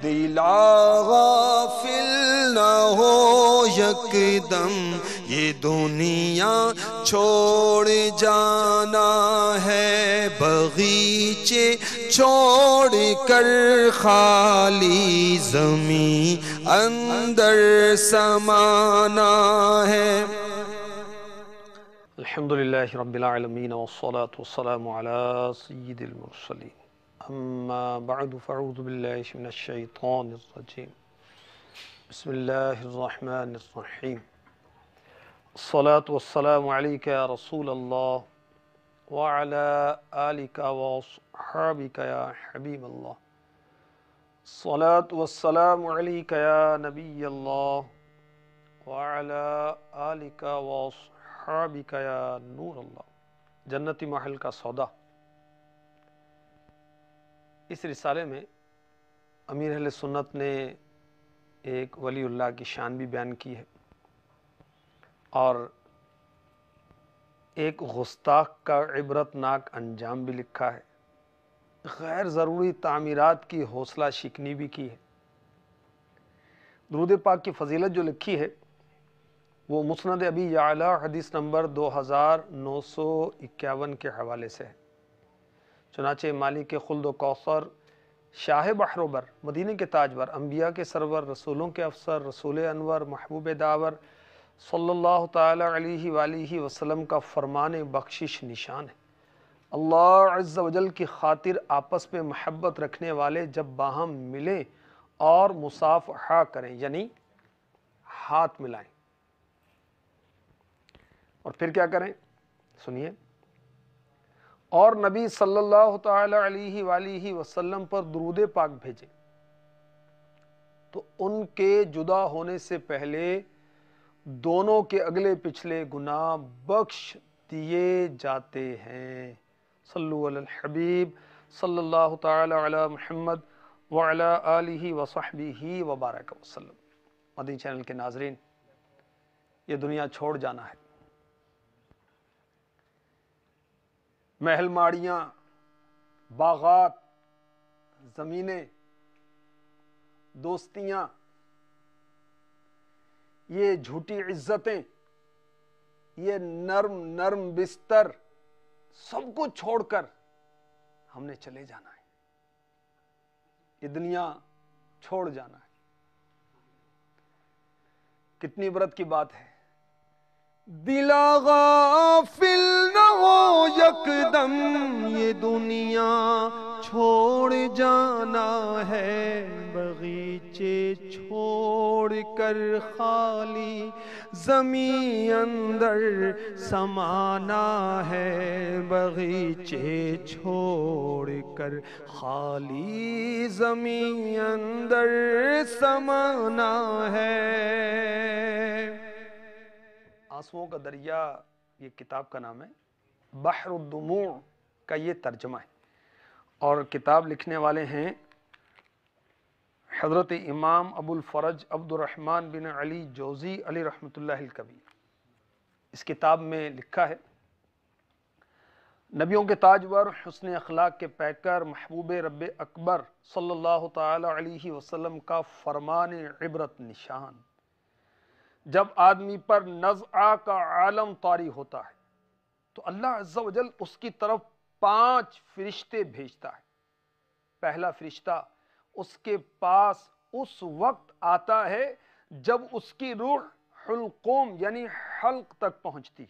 دلا غافل نہ ہو یکدم، یہ دنیا چھوڑ جانا ہے، باغیچے چھوڑ کر خالی زمین اندر سمانا ہے۔ الحمدللہ رب العالمین والصلاة والسلام علی سید المرسلین، اما بعد فاعوذ باللہ من الشیطان الرجیم، بسم اللہ الرحمن الرحیم، الصلاة والسلام علیک یا رسول اللہ وعلی آلک واصحابک یا حبیب اللہ، الصلاة والسلام علیک یا نبی اللہ وعلی آلک واصحابک یا نور اللہ۔ جنتی محل کا سودا، اس رسالے میں امیر اہل سنت نے ایک ولی اللہ کی شان بھی بیان کی ہے اور ایک گستاخ کا عبرتناک انجام بھی لکھا ہے، غیر ضروری تعمیرات کی حوصلہ شکنی بھی کی ہے۔ درود پاک کی فضیلت جو لکھی ہے وہ مسند ابی یعلا حدیث نمبر 2951 کے حوالے سے ہے۔ چنانچہ مالک خلد و کوثر، شاہ بحر و بر، مدینے کے تاجور، انبیاء کے سرور، رسولوں کے افسر، رسول انور، محبوب داور صلی اللہ تعالی علیہ وآلہ وسلم کا فرمان بخشش نشان ہے۔ اللہ عز و جل کی خاطر آپس میں محبت رکھنے والے جب باہم ملیں اور مصافحہ کریں، یعنی ہاتھ ملائیں، اور پھر کیا کریں سنیے، اور نبی صلی اللہ تعالی علیہ وآلہ وسلم پر درود پاک بھیجیں تو ان کے جدا ہونے سے پہلے دونوں کے اگلے پچھلے گناہ بخش دیے جاتے ہیں۔ صلو علی الحبیب صلی اللہ تعالی علی محمد وعلی آلہ وصحبہ وبارک وسلم۔ مدنی چینل کے ناظرین، یہ دنیا چھوڑ جانا ہے۔ محل ماڑیاں، باغات، زمینیں، دوستیاں، یہ جھوٹی عزتیں، یہ نرم نرم بستر، سب کو چھوڑ کر ہم نے چلے جانا ہے، یہ دنیا چھوڑ جانا ہے۔ کتنی عبرت کی بات ہے۔ دلا غافل نہ ہو یکدم، یہ دنیا چھوڑ جانا ہے، باغیچے چھوڑ کر خالی زمین اندر سمانا ہے، باغیچے چھوڑ کر خالی زمین اندر سمانا ہے۔ آنسوؤں کا دریا، یہ کتاب کا نام ہے، بحر الدموع کا یہ ترجمہ ہے، اور کتاب لکھنے والے ہیں حضرت امام ابو الفرج عبد الرحمن بن علی جوزی علی رحمۃ اللہ الکبیر۔ اس کتاب میں لکھا ہے، نبیوں کے تاجور، حسن اخلاق کے پیکر، محبوب رب اکبر صلی اللہ تعالی علیہ وسلم کا فرمان عبرت نشان، جب آدمی پر نزعہ کا عالم طاری ہوتا ہے تو اللہ عز و جل اس کی طرف 5 فرشتے بھیجتا ہے۔ پہلا فرشتہ اس کے پاس اس وقت آتا ہے جب اس کی روح حلقوم یعنی حلق تک پہنچتی،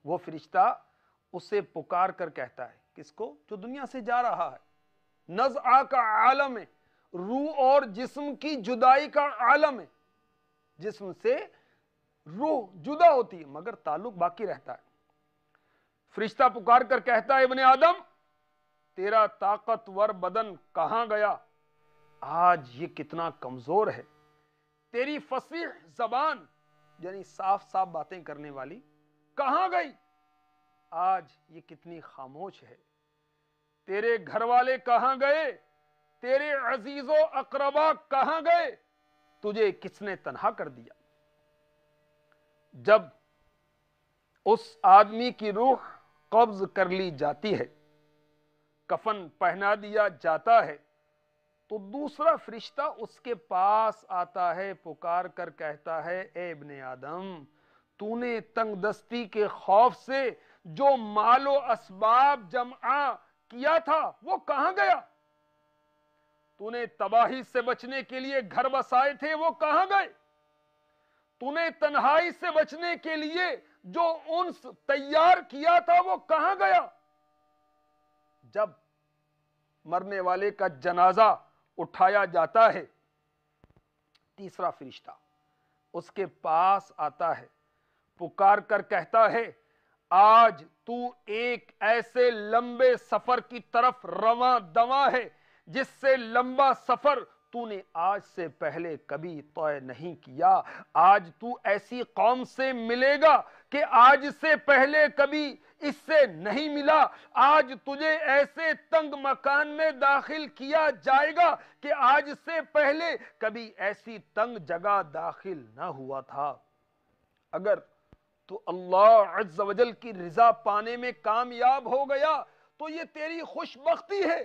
وہ فرشتہ اسے پکار کر کہتا ہے، کس کو؟ جو دنیا سے جا رہا ہے۔ نزعہ کا عالم ہے، روح اور جسم کی جدائی کا عالم ہے، جسم سے روح جدا ہوتی ہے مگر تعلق باقی رہتا ہے۔ فرشتہ پکار کر کہتا ہے، ابن آدم تیرا طاقتور بدن کہاں گیا؟ آج یہ کتنا کمزور ہے۔ تیری فصیح زبان یعنی صاف صاف باتیں کرنے والی کہاں گئی؟ آج یہ کتنی خاموش ہے۔ تیرے گھر والے کہاں گئے؟ تیرے عزیز و اقربا کہاں گئے؟ تجھے کس نے تنہا کر دیا؟ جب اس آدمی کی روح قبض کر لی جاتی ہے، کفن پہنا دیا جاتا ہے، تو دوسرا فرشتہ اس کے پاس آتا ہے، پکار کر کہتا ہے اے ابن آدم، تو نے تنگ دستی کے خوف سے جو مال و اسباب جمع کیا تھا وہ کہاں گیا؟ تو نے تباہی سے بچنے کے لیے گھر بسائے تھے وہ کہاں گئے؟ تو نے تنہائی سے بچنے کے لیے جو انس تیار کیا تھا وہ کہاں گیا؟ جب مرنے والے کا جنازہ اٹھایا جاتا ہے، تیسرا فرشتہ اس کے پاس آتا ہے، پکار کر کہتا ہے آج تو ایک ایسے لمبے سفر کی طرف رواں دواں ہے جس سے لمبا سفر تو نے آج سے پہلے کبھی طے نہیں کیا۔ آج تو ایسی قوم سے ملے گا کہ آج سے پہلے کبھی اس سے نہیں ملا۔ آج تجھے ایسے تنگ مکان میں داخل کیا جائے گا کہ آج سے پہلے کبھی ایسی تنگ جگہ داخل نہ ہوا تھا۔ اگر تو اللہ عز و جل کی رضا پانے میں کامیاب ہو گیا تو یہ تیری خوش بختی ہے،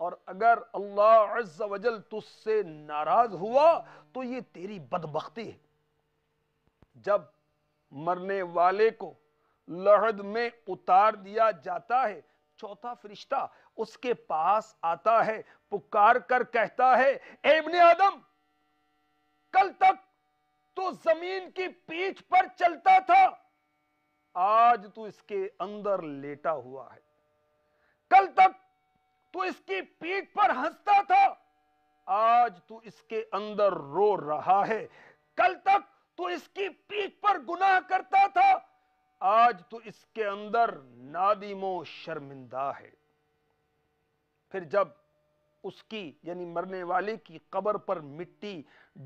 اور اگر اللہ عز و جل تجھ سے ناراض ہوا تو یہ تیری بدبختی ہے۔ جب مرنے والے کو لحد میں اتار دیا جاتا ہے، چوتھا فرشتہ اس کے پاس آتا ہے، پکار کر کہتا ہے اے ابن آدم، کل تک تو زمین کی پیٹھ پر چلتا تھا، آج تو اس کے اندر لیٹا ہوا ہے۔ کل تک تو اس کی پیٹھ پر ہنستا تھا، آج تو اس کے اندر رو رہا ہے۔ کل تک تو اس کی پیٹھ پر گناہ کرتا تھا، آج تو اس کے اندر نادم و شرمندہ ہے۔ پھر جب اس کی یعنی مرنے والے کی قبر پر مٹی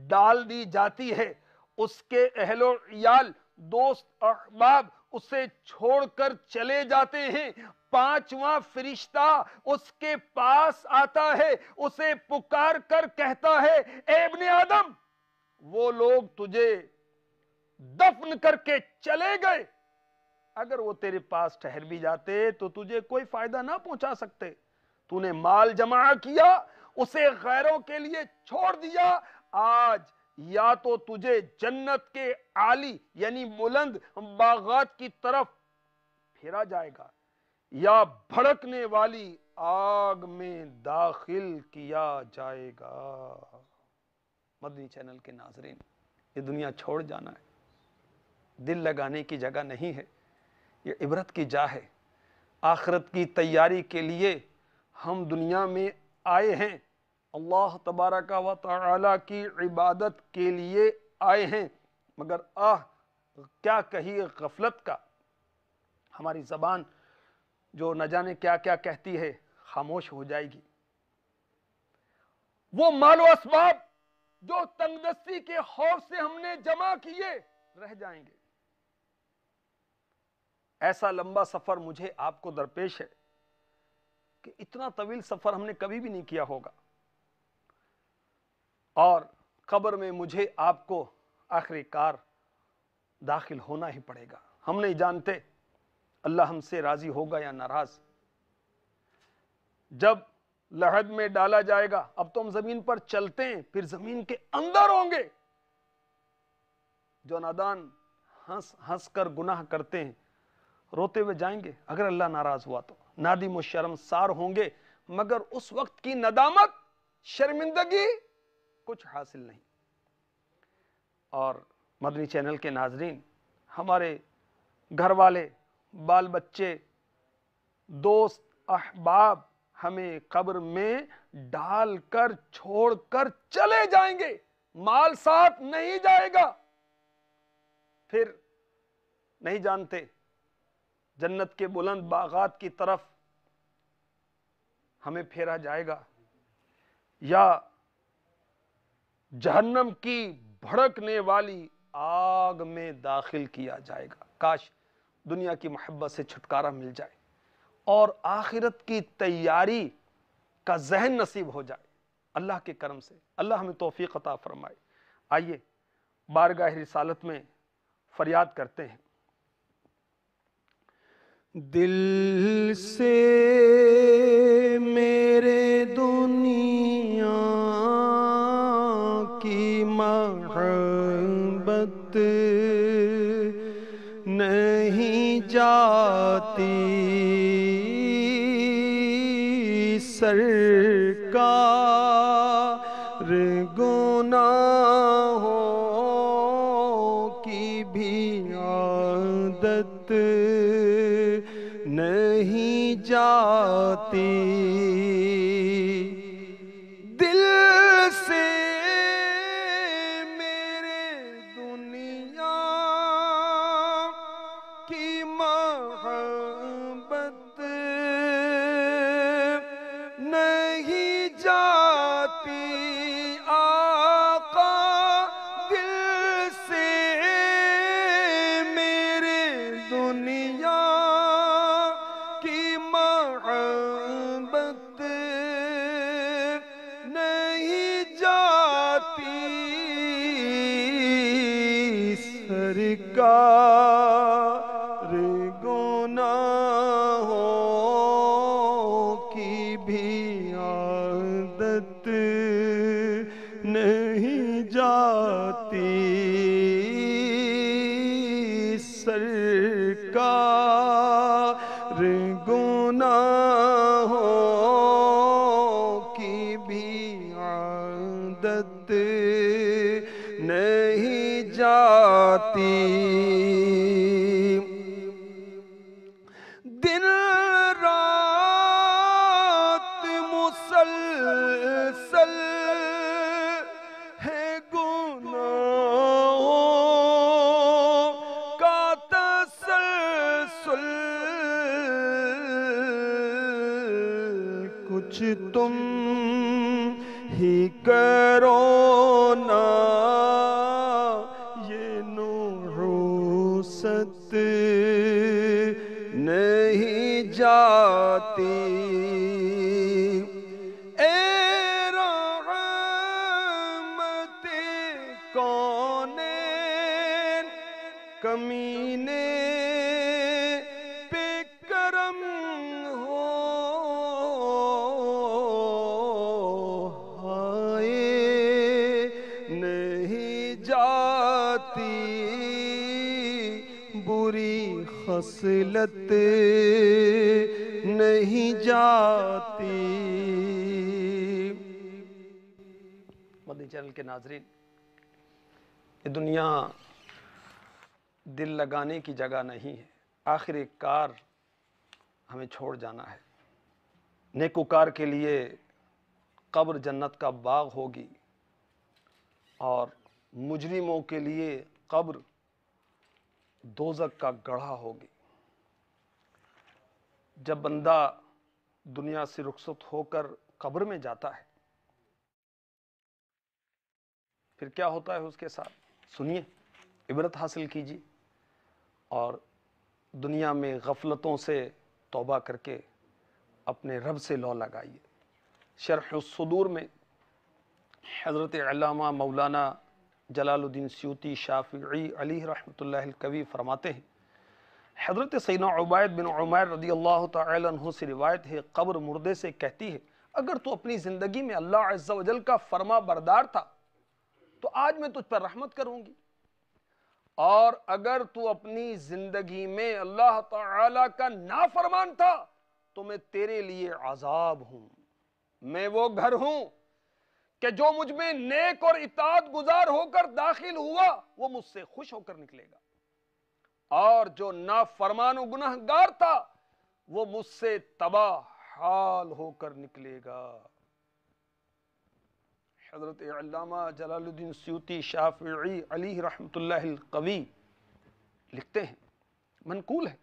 ڈال دی جاتی ہے، اس کے اہل و عیال، دوست احباب اسے چھوڑ کر چلے جاتے ہیں، پانچواں فرشتہ اس کے پاس آتا ہے، اسے پکار کر کہتا ہے اے ابن آدم، وہ لوگ تجھے دفن کر کے چلے گئے، اگر وہ تیرے پاس ٹھہر بھی جاتے تو تجھے کوئی فائدہ نہ پہنچا سکتے۔ تو نے مال جمع کیا، اسے غیروں کے لیے چھوڑ دیا، آج یا تو تجھے جنت کے عالی یعنی بلند باغات کی طرف پھیرا جائے گا یا بھڑکنے والی آگ میں داخل کیا جائے گا۔ مدنی چینل کے ناظرین، یہ دنیا چھوڑ جانا ہے، دل لگانے کی جگہ نہیں ہے، یہ عبرت کی جا ہے۔ آخرت کی تیاری کے لیے ہم دنیا میں آئے ہیں، اللہ تبارک و تعالی کی عبادت کے لیے آئے ہیں، مگر کیا کہیے غفلت کا، ہماری زبان جو نہ جانے کیا کیا کہتی ہے خاموش ہو جائے گی۔ وہ مال و اسباب جو تنگ دستی کے خوف سے ہم نے جمع کیے رہ جائیں گے۔ ایسا لمبا سفر مجھے آپ کو درپیش ہے کہ اتنا طویل سفر ہم نے کبھی بھی نہیں کیا ہوگا، اور قبر میں مجھے آپ کو آخری کار داخل ہونا ہی پڑے گا۔ ہم نہیں جانتے اللہ ہم سے راضی ہوگا یا ناراض۔ جب لحد میں ڈالا جائے گا، اب تو ہم زمین پر چلتے ہیں، پھر زمین کے اندر ہوں گے۔ جو نادان ہنس ہنس کر گناہ کرتے ہیں روتے ہوئے جائیں گے، اگر اللہ ناراض ہوا تو نادم و شرمسار ہوں گے، مگر اس وقت کی ندامت، شرمندگی کچھ حاصل نہیں۔ اور مدنی چینل کے ناظرین، ہمارے گھر والے، بال بچے، دوست احباب ہمیں قبر میں ڈال کر چھوڑ کر چلے جائیں گے، مال ساتھ نہیں جائے گا۔ پھر نہیں جانتے جنت کے بلند باغات کی طرف ہمیں پھیرا جائے گا یا جہنم کی بھڑکنے والی آگ میں داخل کیا جائے گا۔ کاش دنیا کی محبت سے چھٹکارا مل جائے اور آخرت کی تیاری کا ذہن نصیب ہو جائے اللہ کے کرم سے۔ اللہ ہمیں توفیق عطا فرمائے۔ آئیے بارگاہ رسالت میں فریاد کرتے ہیں۔ دل سے میرے دنیا محبت نہیں جاتی سرکار گناہوں کی بھی عادت نہیں جاتی دل سے میرے دنیا کی محبت نہیں جاتی آقا دل سے میرے دنیا کی محبت نہیں جاتی سرکار گناہوں کی بھی عادت نہیں جاتی سرکار گناہوں کی بھی عادت نہیں جاتی دن رات مسلسل ہے گناہوں کا تسلسل کچھ تم ہی کرو نا یہ نحوست نہیں جاتی اے رحمت کونین کمینے پہ کرم ہو نہیں جاتی بری خصلت نہیں جاتی مدنی چینل کے ناظرین، یہ دنیا دل لگانے کی جگہ نہیں ہے، آخر ایک کار ہمیں چھوڑ جانا ہے۔ نیکوکار کے لیے قبر جنت کا باغ ہوگی اور مجرموں کے لیے قبر دوزخ کا گڑھا ہوگی۔ جب بندہ دنیا سے رخصت ہو کر قبر میں جاتا ہے پھر کیا ہوتا ہے اس کے ساتھ، سنیے، عبرت حاصل کیجیے اور دنیا میں غفلتوں سے توبہ کر کے اپنے رب سے لو لگائیے۔ شرح الصدور میں حضرت علامہ مولانا جلال الدین سیوطی شافعی علیہ رحمۃ اللہ القوی فرماتے ہیں، حضرت سیدنا عبید بن عمیر رضی اللہ تعالی عنہ سے روایت ہے، قبر مردے سے کہتی ہے اگر تو اپنی زندگی میں اللہ عز و جل کا فرما بردار تھا تو آج میں تجھ پر رحمت کروں گی، اور اگر تو اپنی زندگی میں اللہ تعالی کا نافرمان تھا تو میں تیرے لیے عذاب ہوں، میں وہ گھر ہوں کہ جو مجھ میں نیک اور اطاعت گزار ہو کر داخل ہوا وہ مجھ سے خوش ہو کر نکلے گا، اور جو نافرمان و گناہگار تھا وہ مجھ سے تباہ حال ہو کر نکلے گا۔ حضرت علامہ جلال الدین سیوطی شافعی علیہ رحمۃ اللہ القوی لکھتے ہیں، منقول ہے،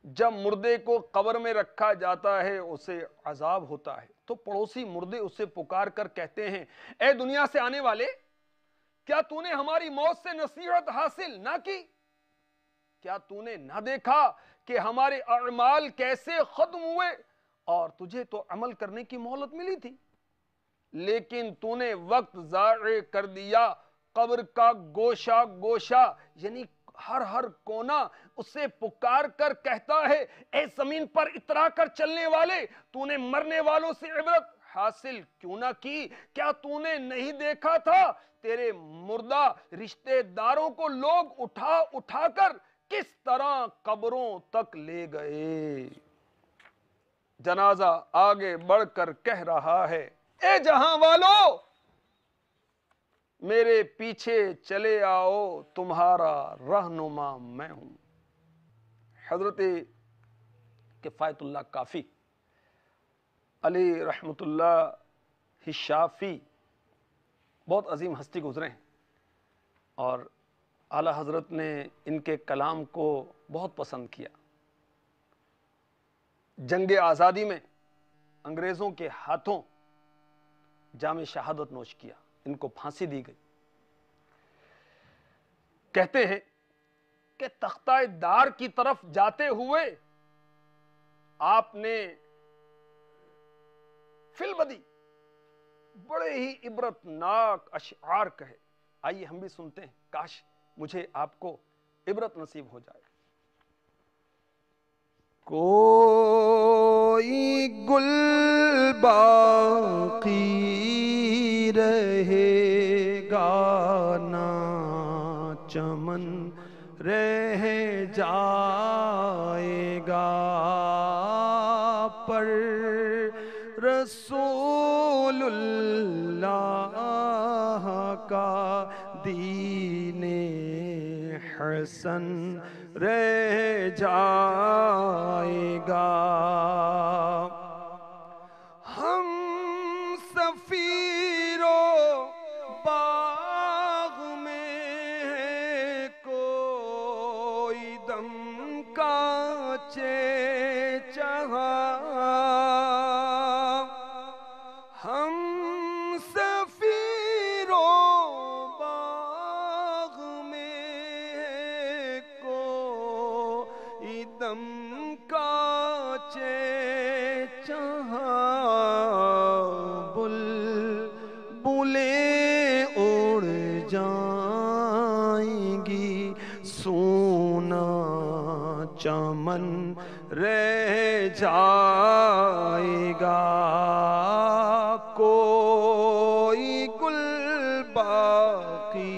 جب مردے کو قبر میں رکھا جاتا ہے اسے عذاب ہوتا ہے تو پڑوسی مردے اسے پکار کر کہتے ہیں، اے دنیا سے آنے والے، کیا تو نے ہماری موت سے نصیحت حاصل نہ کی؟ کیا تو نے نہ دیکھا کہ ہمارے اعمال کیسے ختم ہوئے اور تجھے تو عمل کرنے کی مہلت ملی تھی، لیکن تو نے وقت ضائع کر دیا۔ قبر کا گوشہ گوشہ یعنی ہر کونا اسے پکار کر کہتا ہے، اے زمین پر اترا کر چلنے والے، تو نے مرنے والوں سے عبرت حاصل کیوں نہ کی؟ کیا تو نے نہیں دیکھا تھا تیرے مردہ رشتے داروں کو لوگ اٹھا اٹھا کر کس طرح قبروں تک لے گئے؟ جنازہ آگے بڑھ کر کہہ رہا ہے، اے جہاں والو میرے پیچھے چلے آؤ، تمہارا رہنما میں ہوں۔ حضرت کفایت اللہ کافی علی رحمت اللہ شافی بہت عظیم ہستی گزرے ہیں، اور اعلی حضرت نے ان کے کلام کو بہت پسند کیا۔ جنگ آزادی میں انگریزوں کے ہاتھوں جام شہادت نوش کیا، ان کو پھانسی دی گئی۔ کہتے ہیں کہ تختہ دار کی طرف جاتے ہوئے آپ نے فی البدی بڑے ہی عبرت ناک اشعار کہے۔ آئیے ہم بھی سنتے ہیں، کاش مجھے آپ کو عبرت نصیب ہو جائے۔ کوئی گل باقی رہے گا نہ چمن رہ جائے گا، پر رسول اللہ کا دین حسن رہ جائے گا۔ ہم سفیرو باغ میں ہے کوئی دم کانچے چہا، ہم سفیرو باغ میں ہے کوئی دم کانچے چہا، بلبلیں اڑ جائیں گی سونا چمن رہ جائے گا، کوئی گل باقی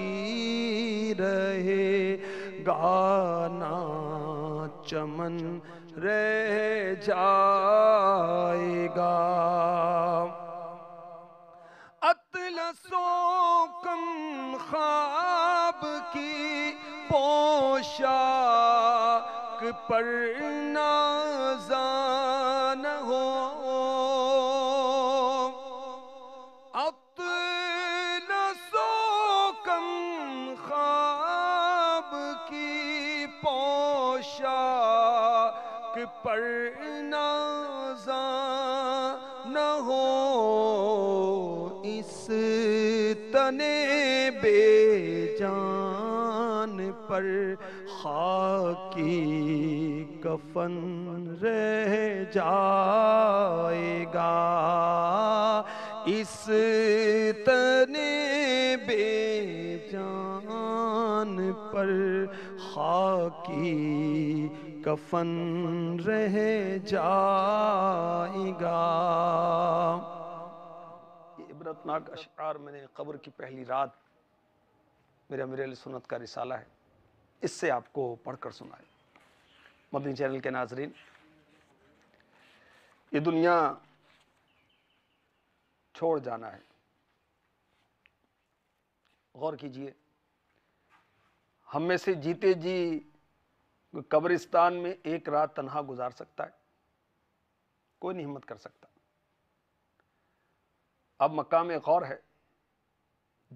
رہے گا نہ چمن رہ جائے گا۔ اطلسوں کم خواب کی پوشاک پر نازاں نہ ہو، اطلسوں کم خواب کی پوشاک پر نازاں نہ ہو، اس تنے بے جان پر خاکی کفن رہ جائے گا، اس تنے بے جان پر خاکی کفن رہ جائے گا۔ یہ عبرتناک اشعار میں نے قبر کی پہلی رات میرے امیر اہل سنت کا رسالہ ہے، اس سے آپ کو پڑھ کر سنائے۔ مدنی چینل کے ناظرین، یہ دنیا چھوڑ جانا ہے، غور کیجئے۔ ہم میں سے جیتے جی قبرستان میں ایک رات تنہا گزار سکتا ہے؟ کوئی نہیں ہمت کر سکتا۔ اب مقام غور ہے،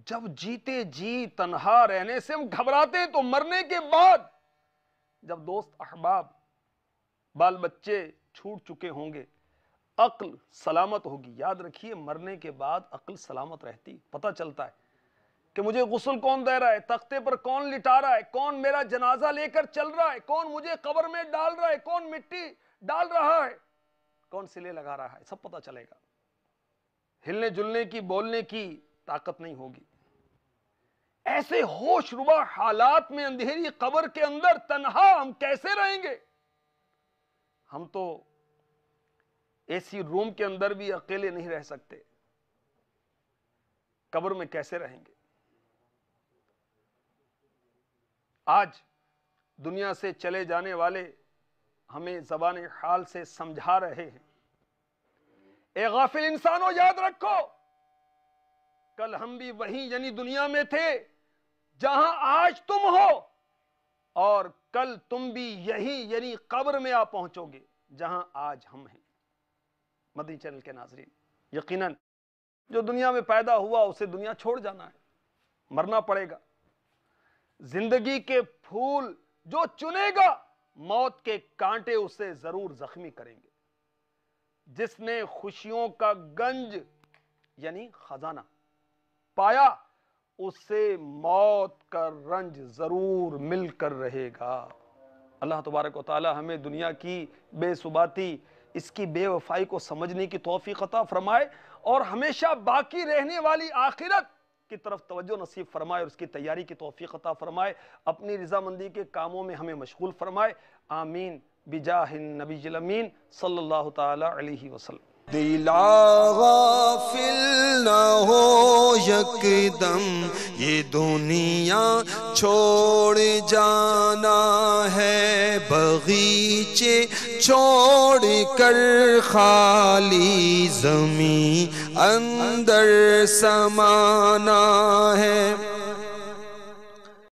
جب جیتے جی تنہا رہنے سے ہم گھبراتے ہیں تو مرنے کے بعد جب دوست احباب بال بچے چھوٹ چکے ہوں گے، عقل سلامت ہوگی۔ یاد رکھیے، مرنے کے بعد عقل سلامت رہتی، پتہ چلتا ہے کہ مجھے غسل کون دے رہا ہے، تختے پر کون لٹا رہا ہے، کون میرا جنازہ لے کر چل رہا ہے، کون مجھے قبر میں ڈال رہا ہے، کون مٹی ڈال رہا ہے، کون سلے لگا رہا ہے، سب پتہ چلے گا۔ ہلنے جلنے کی، بولنے کی طاقت نہیں ہوگی۔ ایسے ہوش ربا حالات میں اندھیری قبر کے اندر تنہا ہم کیسے رہیں گے؟ ہم تو ایسی روم کے اندر بھی اکیلے نہیں رہ سکتے، قبر میں کیسے رہیں گے؟ آج دنیا سے چلے جانے والے ہمیں زبان حال سے سمجھا رہے ہیں، اے غافل انسانوں یاد رکھو، کل ہم بھی وہیں یعنی دنیا میں تھے جہاں آج تم ہو، اور کل تم بھی یہی یعنی قبر میں آ پہنچو گے جہاں آج ہم ہیں۔ مدنی چینل کے ناظرین، یقیناً جو دنیا میں پیدا ہوا اسے دنیا چھوڑ جانا ہے، مرنا پڑے گا۔ زندگی کے پھول جو چنے گا، موت کے کانٹے اسے ضرور زخمی کریں گے۔ جس نے خوشیوں کا گنج یعنی خزانہ پایا، اسے موت کا رنج ضرور مل کر رہے گا۔ اللہ تبارک و تعالی ہمیں دنیا کی بے ثباتی، اس کی بے وفائی کو سمجھنے کی توفیق عطا فرمائے، اور ہمیشہ باقی رہنے والی آخرت کی طرف توجہ نصیب فرمائے اور اس کی تیاری کی توفیق عطا فرمائے، اپنی رضامندی کے کاموں میں ہمیں مشغول فرمائے۔ آمین بجاہ النبی الامین صلی اللہ تعالی علیہ وسلم۔ دلا غافل نہ ہو یکدم، یہ دنیا چھوڑ جانا ہے، باغیچے چھوڑ کر خالی زمین اندر سمانا ہے۔